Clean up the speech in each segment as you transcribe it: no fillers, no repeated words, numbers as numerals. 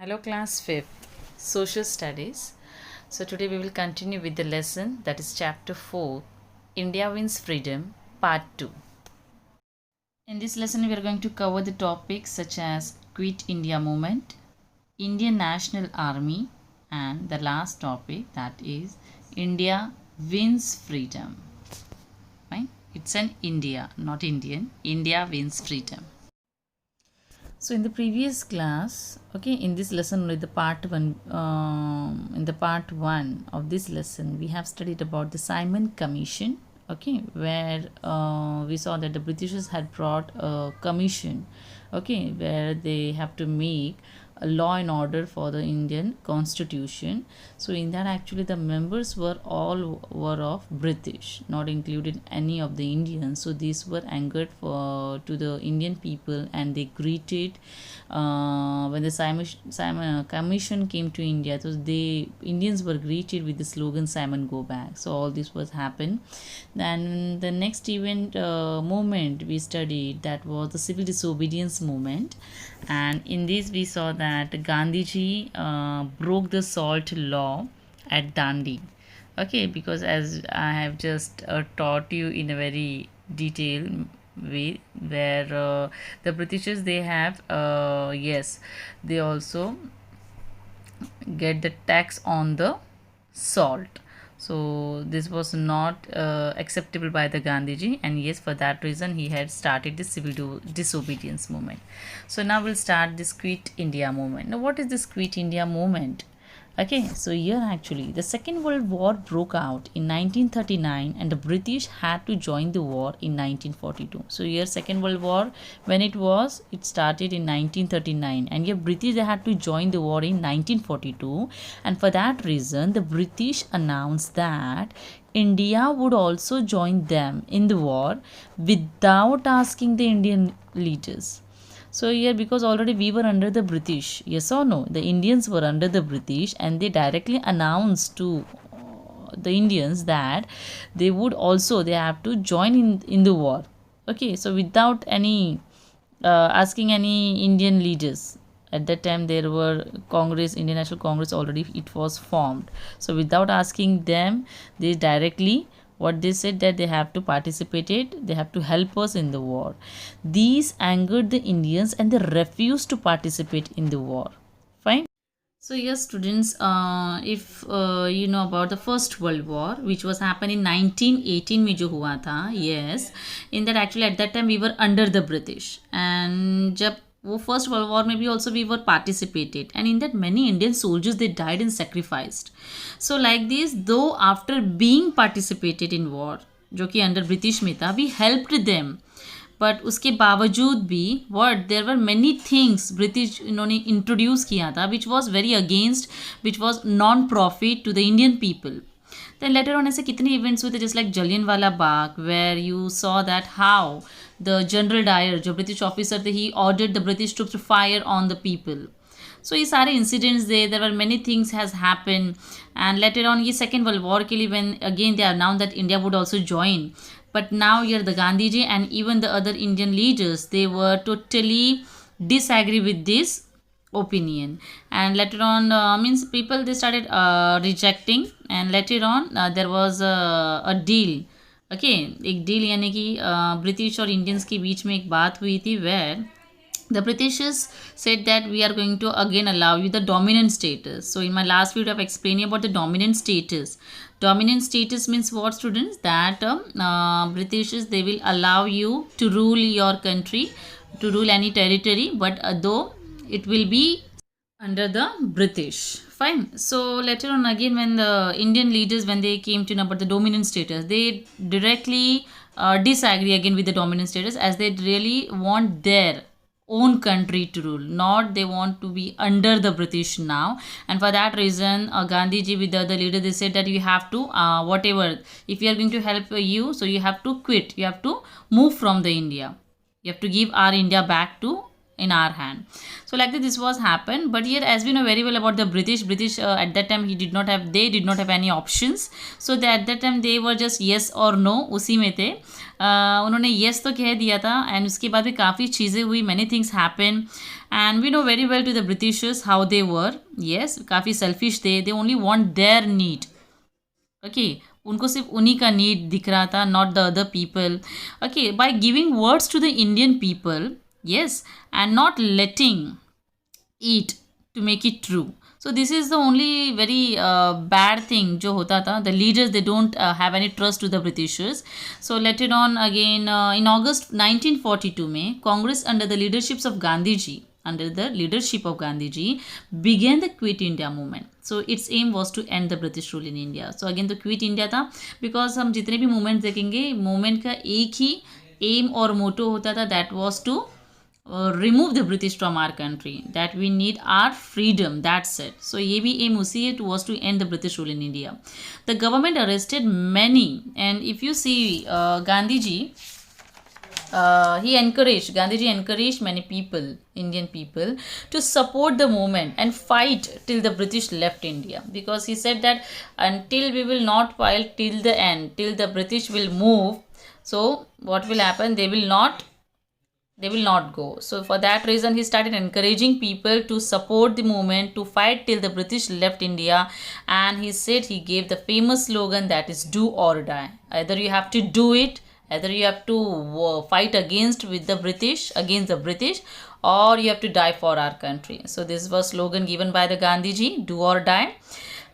Hello, class 5th, Social Studies. So, today we will continue with the lesson that is chapter 4, India Wins Freedom, part 2. In this lesson, we are going to cover the topics such as Quit India Movement, Indian National Army, and the last topic that is India Wins Freedom. Fine? It's an India, not Indian. India Wins Freedom. So in the previous class, okay, in this lesson with the part one, in the part one of this lesson, we have studied about the Simon Commission, okay, where we saw that the Britishers had brought a commission, okay, where they have to make a law and order for the Indian constitution. So in that actually the members were all were of British, not included any of the Indians. So these were angered for to the Indian people, and they greeted when the Simon Commission came to India. So the Indians were greeted with the slogan "Simon Go Back." So all this was happened. Then the next event movement we studied, that was the civil disobedience movement, and in this we saw that Gandhiji broke the salt law at Dandi. Okay, because as I have just taught you in a very detailed way, where the Britishers, they have yes, they also get the tax on the salt. So this was not acceptable by the Gandhiji, and yes, for that reason he had started the civil disobedience movement. So now we'll start this Quit India movement. Now what is this Quit India movement? Okay, so here actually the Second World War broke out in 1939, and the British had to join the war in 1942. So here Second World War, when it started in 1939, and here British, they had to join the war in 1942, and for that reason the British announced that India would also join them in the war without asking the Indian leaders. So here, because already we were under the British, yes or no, the Indians were under the British, and they directly announced to the Indians that they have to join in the war. Okay, so without any asking any Indian leaders. At that time there were Congress, Indian National Congress, already it was formed. So without asking them, they directly, what they said, that they have to participate it, they have to help us in the war. These angered the Indians, and they refused to participate in the war. Fine. So yes, students, if you know about the First World War, which was happened in 1918 में जो हुआ था, yes, in that actually at that time we were under the British, and जब वो First World War में भी also we were participated, and in that many Indian soldiers, they died and sacrificed. So like this, though after being participated in war, जो कि under British में था, we helped them. But उसके बावजूद भी what there were many things British इन्होंने introduce किया था which was very against, which was non profit to the Indian people. Then later on ऐसे कितने इवेंट्स हुए थे, just like Jallianwala Bagh, where you saw that how the general Dyer, जो British officer थे, he ordered the British troops to fire on the people. So ये सारे incidents there were many things has happen. And later on ये second world war के लिए when again they are now that India would also join. But now here the Gandhiji and even the other Indian leaders, they were totally disagree with this opinion. And later on means people, they started rejecting, and later on there was a deal. Okay, एक deal यानी कि British और Indians के बीच में एक बात हुई थी, where the Britishers said that we are going to again allow you the dominant status. So in my last video I've explained about the dominant status. Dominant status means what, students? That Britishers, they will allow you to rule your country, to rule any territory, but though it will be under the British. Fine. So later on again, when the Indian leaders, when they came to know about the dominant status, they directly disagree again with the dominant status, as they really want their own country to rule, not they want to be under the British now. And for that reason Gandhiji with the other leader, they said that you have to whatever, if we are going to help you, so you have to quit, you have to move from the India, you have to give our India back to in our hand. So like this was happened. But here, as we know very well about the British, at that time they did not have any options. So at that time they were just yes or no, उसी में थे. उन्होंने yes तो कह दिया था, and उसके बाद भी काफ़ी चीज़ें हुई, many things happened. And we know very well to the Britishers how they were. Yes, काफ़ी selfish थे, they only want their need. Okay, उनको सिर्फ उन्हीं का नीड दिख रहा था, not the other people. Okay, by giving words to the Indian people, yes, and not letting it to make it true. So this is the only very bad thing जो होता था. The leaders, they don't have any trust to the Britishers. So later on again in August 1942 में Congress under the leadership of Gandhi ji began the Quit India movement. So its aim was to end the British rule in India. So again तो Quit India था, because हम जितने भी movement देखेंगे, movement का एक ही aim और motto होता था, that was to remove the British from our country, that we need our freedom, that's it. So ये भी aim उसी है, was to end the British rule in India. The government arrested many, and if you see Gandhiji encouraged many people, Indian people, to support the movement and fight till the British left India, because he said that until we will not fight till the end, till the British will move, so what will happen, they will not go. So for that reason he started encouraging people to support the movement, to fight till the British left India. And he said, he gave the famous slogan, that is do or die. Either you have to do it, either you have to fight against the British, or you have to die for our country. So this was slogan given by the Gandhiji, do or die.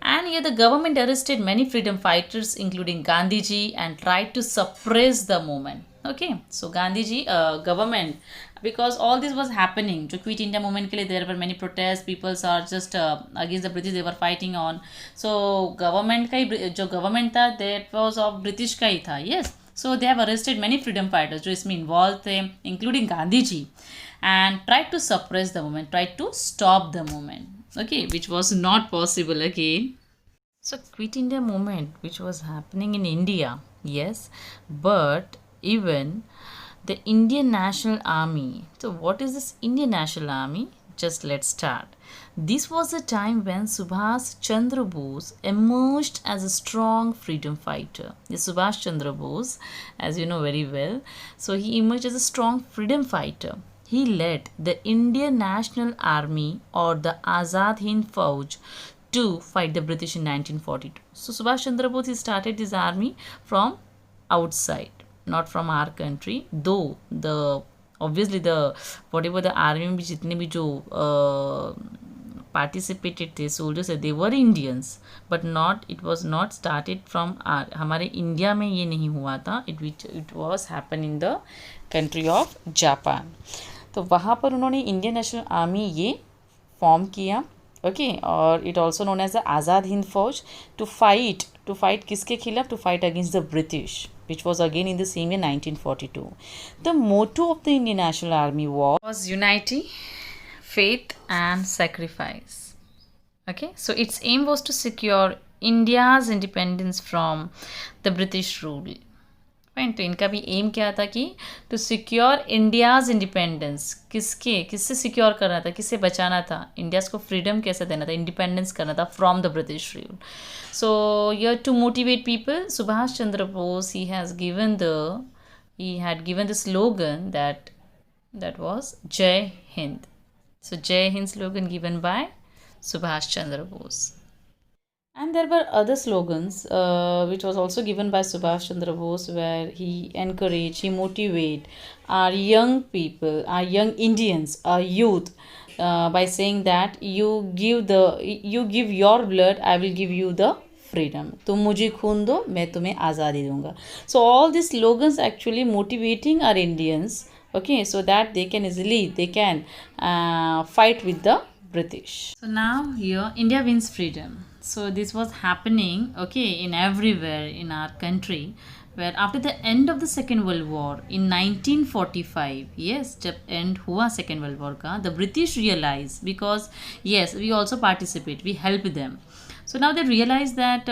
And here the government arrested many freedom fighters including Gandhiji and tried to suppress the movement. Okay, so Gandhiji government, because all this was happening, to Quit India movement के लिए there were many protests, people are just against the British, they were fighting on. So government का ही जो government था, that was of British का ही था. Yes, so they have arrested many freedom fighters जो इसमें involved थे, including Gandhiji, and tried to suppress the movement, tried to stop the movement. Okay, which was not possible again. So Quit India movement, which was happening in India, yes, but even the Indian National Army. So what is this Indian National Army? Just let's start. This was a time when Subhash Chandra Bose emerged as a strong freedom fighter. Yes, Subhash Chandra Bose, as you know very well, so he emerged as a strong freedom fighter. He led the Indian National Army, or the Azad Hind Fauj, to fight the British in 1942. So Subhash Chandra Bose, he started his army from outside, not from our country, though the obviously the whatever the army में जितने भी जो participated थे soldiers, they were Indians, but it was not started from हमारे India में ये नहीं हुआ था, it was happened in the country of Japan. तो वहाँ पर उन्होंने इंडियन नेशनल आर्मी ये फॉर्म किया. ओके, और it also known as the Azad Hind Fauj, to fight किसके खिलाफ, to fight against the British, which was again in the same year 1942. The motto of the Indian National Army was unity, faith and sacrifice. Okay, so its aim was to secure India's independence from the British rule. Fine, तो इनका भी M क्या था कि to secure India's independence. किससे secure करना था, किससे बचाना था, इंडियाज़ को फ्रीडम कैसे देना था, इंडिपेंडेंस करना था from the British rule. So yeah to motivate people, Subhash Chandra Bose, he had given the slogan that was Jai Hind. So Jai Hind slogan given by Subhash Chandra Bose. And there were other slogans which was also given by Subhash Chandra Bose, where he motivate our young people, our young Indians, our youth, by saying that you give your blood, I will give you the freedom. तुम मुझे खून दो, मैं तुम्हें आज़ादी दूंगा. So all these slogans actually motivating our Indians, okay, so that they can fight with the British. So now here India wins freedom. So this was happening, okay, in everywhere in our country, where after the end of the Second World War in 1945, yes, जब end हुआ Second World War का, the British realized, because yes, we also participate, we help them. So now they realize that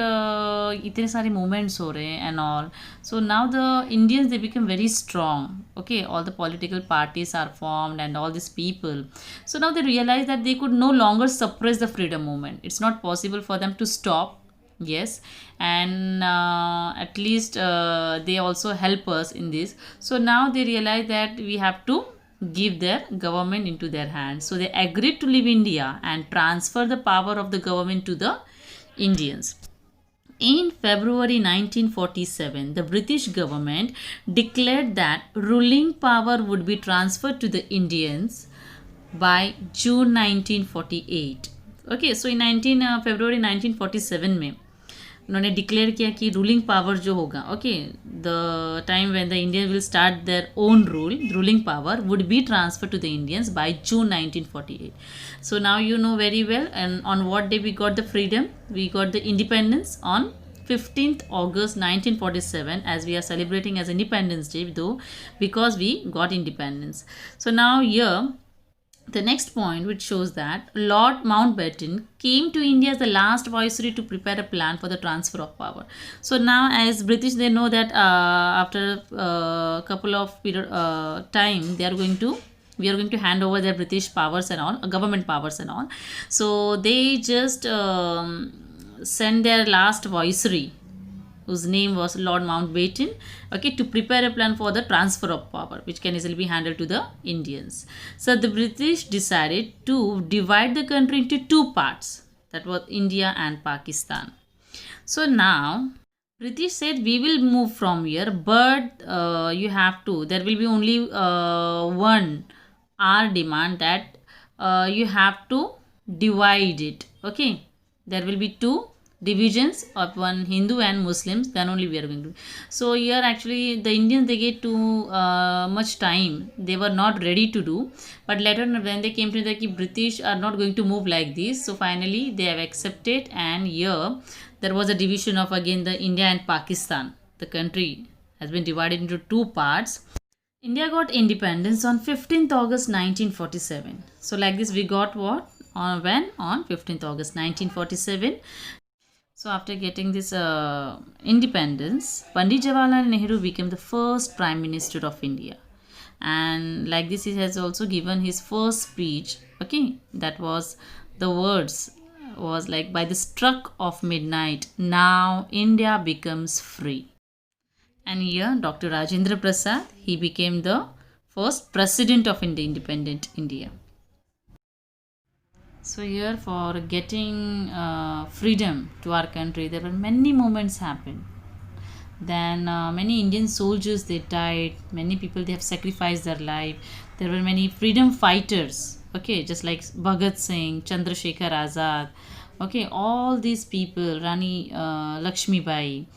इतने सारे movements हो रहे हैं and all. So now the Indians, they become very strong. Okay, all the political parties are formed and all these people. So now they realize that they could no longer suppress the freedom movement. It's not possible for them to stop. Yes, and at least they also help us in this. So now they realize that we have to give their government into their hands. So they agreed to leave India and transfer the power of the government to the Indians. In February 1947, the British government declared that ruling power would be transferred to the Indians by June 1948. Okay, so in February 1947 में उन्होंने declare किया कि ruling power जो होगा, okay, the time when the Indian will start their own ruling power would be transfer to the Indians by June 1948. So now you know very well, and on what day we got the freedom, we got the independence on 15th August 1947, as we are celebrating as Independence Day, though, because we got independence. So now here the next point, which shows that Lord Mountbatten came to India as the last viceroy to prepare a plan for the transfer of power. So now, as British, they know that after a couple of time, we are going to hand over their British powers and all, government powers and all. So they just send their last viceroy, whose name was Lord Mountbatten, okay, to prepare a plan for the transfer of power, which can easily be handled to the Indians. So the British decided to divide the country into two parts, that was India and Pakistan. So now British said, we will move from here, but you have to, there will be only one our demand, that you have to divide it. Okay, there will be two divisions of one, Hindu and Muslims, then only we are going to. So here actually the Indians, they get too much time, they were not ready to do, but later when they came to the British are not going to move like this, so finally they have accepted, and here there was a division of again the India and Pakistan. The country has been divided into two parts. India got independence on 15th August 1947. So like this we got what? On 15th August 1947. So after getting this independence, Pandit Jawaharlal Nehru became the first Prime Minister of India. And like this, he has also given his first speech. Okay, that was, the words was like, by the stroke of midnight, now India becomes free. And here Dr. Rajendra Prasad, he became the first president of independent India. So here, for getting freedom to our country, there were many moments happened. Then many Indian soldiers, they died. Many people, they have sacrificed their life. There were many freedom fighters. Okay, just like Bhagat Singh, Chandrasekhar Azad. Okay, all these people, Rani Lakshmibai,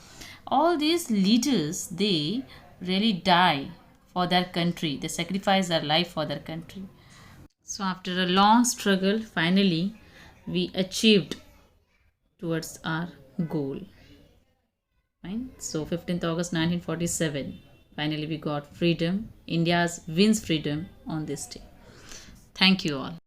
all these leaders, they really die for their country. They sacrifice their life for their country. So after a long struggle, finally we achieved towards our goal. Fine. So 15th August 1947, finally we got freedom. India wins freedom on this day. Thank you all.